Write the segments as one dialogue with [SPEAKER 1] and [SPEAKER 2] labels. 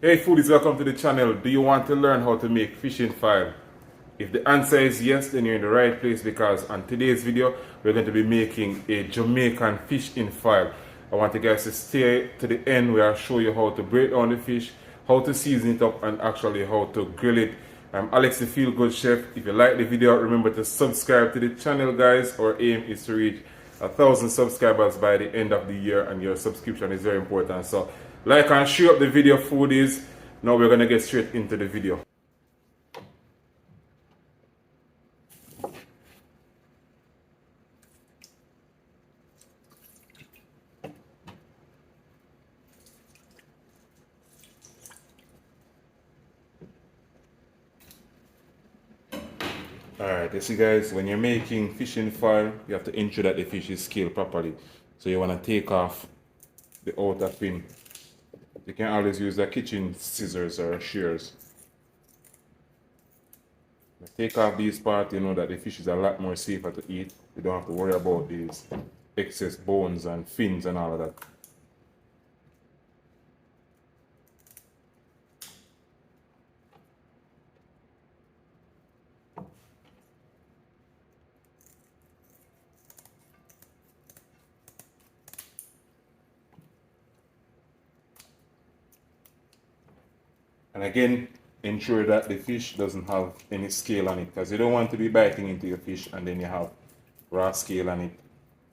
[SPEAKER 1] Hey foodies, welcome to the channel. Do you want to learn how to make fishing file? If the answer is yes, then you're in the right place, because on today's video we're going to be making a Jamaican fish in file. I want you guys to stay to the end where I show you how to break down the fish, how to season it up, and actually how to grill it. I'm Alex the Feel Good Chef. If you like the video, remember to subscribe to the channel, guys. Our aim is to reach 1,000 subscribers by the end of the year, and your subscription is very important. So like and share up the video, foodies. Now we're gonna get straight into the video. Alright, you see guys, when you're making fishing file, you have to ensure that the fish is scaled properly. So you want to take off the outer fin. You can always use a kitchen scissors or shears. Take off these parts, you know that the fish is a lot more safer to eat. You don't have to worry about these excess bones and fins and all of that. And again, ensure that the fish doesn't have any scale on it, because you don't want to be biting into your fish and then you have raw scale on it.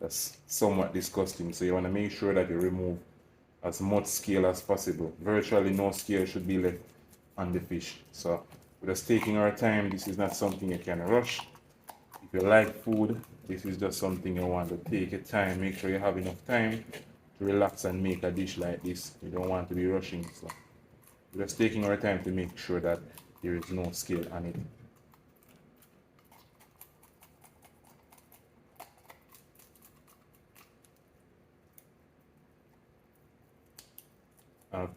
[SPEAKER 1] That's somewhat disgusting. So you want to make sure that you remove as much scale as possible. Virtually no scale should be left on the fish. So we're just taking our time. This is not something you can rush. If you like food, this is just something you want to take your time. Make sure you have enough time to relax and make a dish like this. You don't want to be rushing. So we're just taking our time to make sure that there is no scale on it.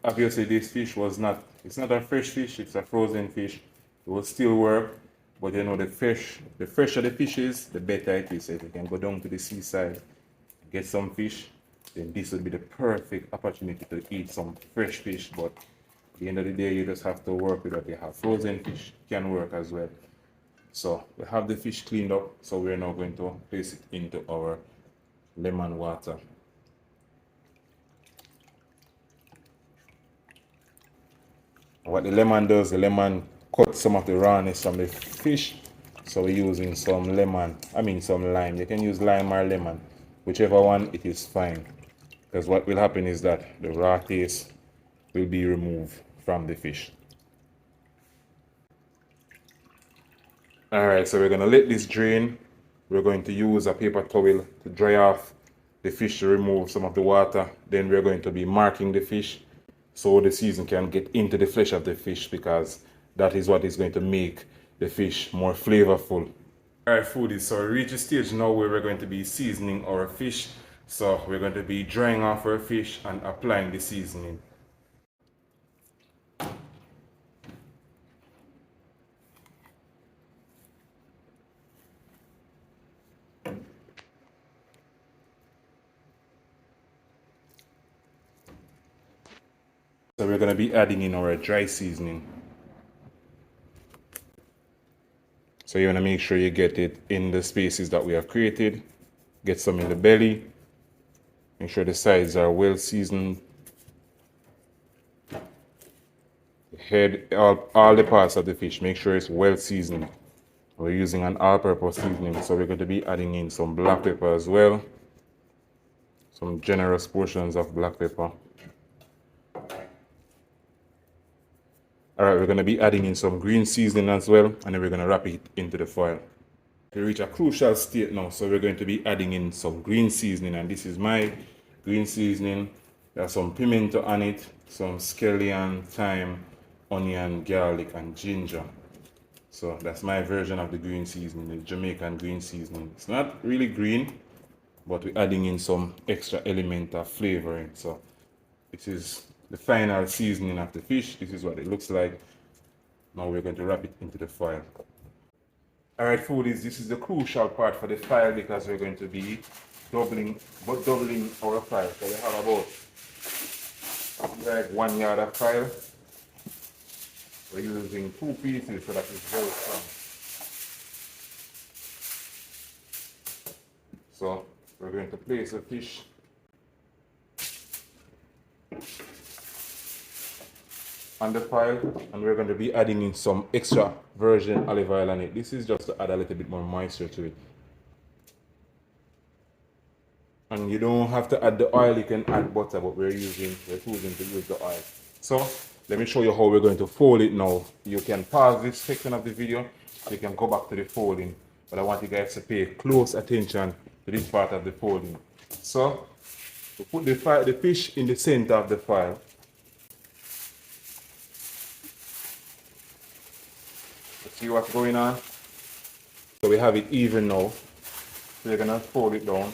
[SPEAKER 1] Obviously this fish it's not a fresh fish, it's a frozen fish. It will still work, but you know the fresher the fish is, the better it is. So if you can go down to the seaside, get some fish, then this would be the perfect opportunity to eat some fresh fish. But at the end of the day, you just have to work with what you have. Frozen fish can work as well. So we have the fish cleaned up, so we're now going to place it into our lemon water. What the lemon does, the lemon cuts some of the rawness from the fish. So we're using some some lime. You can use lime or lemon, whichever one, it is fine. Because what will happen is that the raw taste will be removed from the fish. Alright, so we're going to let this drain. We're going to use a paper towel to dry off the fish to remove some of the water. Then we're going to be marking the fish so the season can get into the flesh of the fish, because that is what is going to make the fish more flavorful. Alright foodies, so we reach a stage now where we're going to be seasoning our fish. So we're going to be drying off our fish and applying the seasoning. So we're going to be adding in our dry seasoning. So you want to make sure you get it in the spaces that we have created. Get some in the belly. Make sure the sides are well seasoned. The head, all the parts of the fish, make sure it's well seasoned. We're using an all-purpose seasoning, so we're going to be adding in some black pepper as well. Some generous portions of black pepper. Alright, we're going to be adding in some green seasoning as well, and then we're going to wrap it into the foil. We reach a crucial state now, so we're going to be adding in some green seasoning, and this is my green seasoning. There's some pimento on it, some scallion, thyme, onion, garlic, and ginger. So that's my version of the green seasoning, the Jamaican green seasoning. It's not really green, but we're adding in some extra element of flavoring. So this is the final seasoning of the fish. This is what it looks like. Now we're going to wrap it into the foil. Alright foodies, this is the crucial part for the file, because we're going to be doubling our file. So we have about like 1 yard of file. We're using 2 pieces so that it's very strong. So we're going to place the fish on the file, and we're going to be adding in some extra virgin olive oil on it. This is just to add a little bit more moisture to it. And you don't have to add the oil, you can add butter, but we're choosing to use the oil. So let me show you how we're going to fold it now. You can pause this section of the video, you can go back to the folding, but I want you guys to pay close attention to this part of the folding. So we put the fish in the center of the file. Let's see what's going on. So we have it even now. So you're gonna fold it down.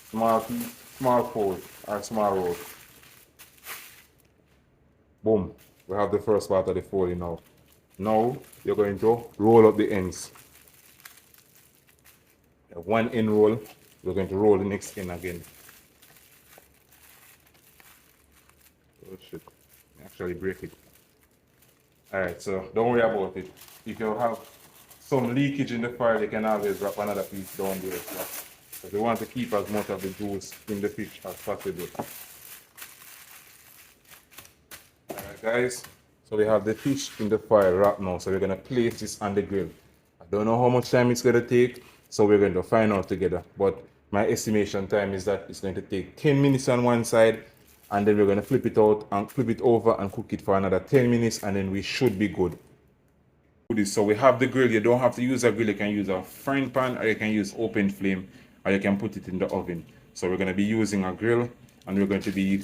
[SPEAKER 1] Small piece, small fold, or small roll. Boom. We have the first part of the folding now. Now you're going to roll up the ends. One end roll, we're going to roll the next end again. Oh shit. Actually break it. Alright, so don't worry about it. If you have some leakage in the file, you can always wrap another piece down there. Because we want to keep as much of the juice in the fish as possible. Alright guys, so we have the fish in the file wrapped now, so we're going to place this on the grill. I don't know how much time it's going to take, so we're going to find out together. But my estimation time is that it's going to take 10 minutes on one side, and then we're going to flip it out and flip it over and cook it for another 10 minutes, and then we should be good. So we have the grill. You don't have to use a grill, you can use a frying pan, or you can use open flame, or you can put it in the oven. So we're going to be using a grill, and we're going to be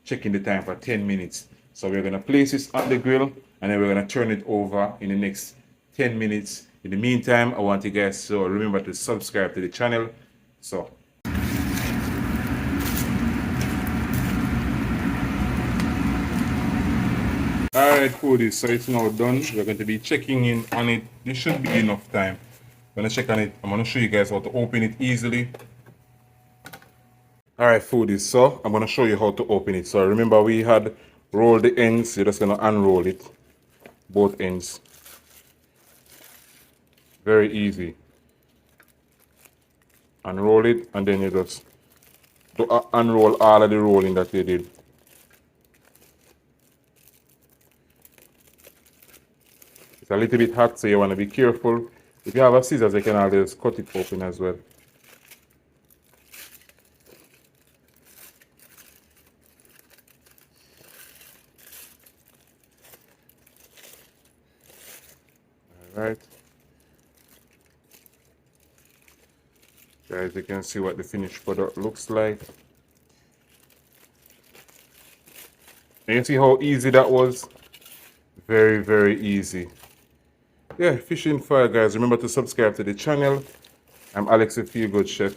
[SPEAKER 1] checking the time for 10 minutes. So we're going to place this on the grill, and then we're going to turn it over in the next 10 minutes. In the meantime, I want you guys to remember to subscribe to the channel. So alright foodies, so it's now done. We're going to be checking in on it. This should be enough time. I'm going to check on it. I'm going to show you guys how to open it easily. Alright foodies, so I'm going to show you how to open it. So remember we had rolled the ends. You're just going to unroll it. Both ends. Very easy. Unroll it, and then you just unroll all of the rolling that you did. It's a little bit hot, so you want to be careful. If you have a scissors, you can always cut it open as well. Alright. Guys, you can see what the finished product looks like. And you see how easy that was? Very, very easy. Yeah, fishing fire guys. Remember to subscribe to the channel. I'm Alex, the Feel Good Chef.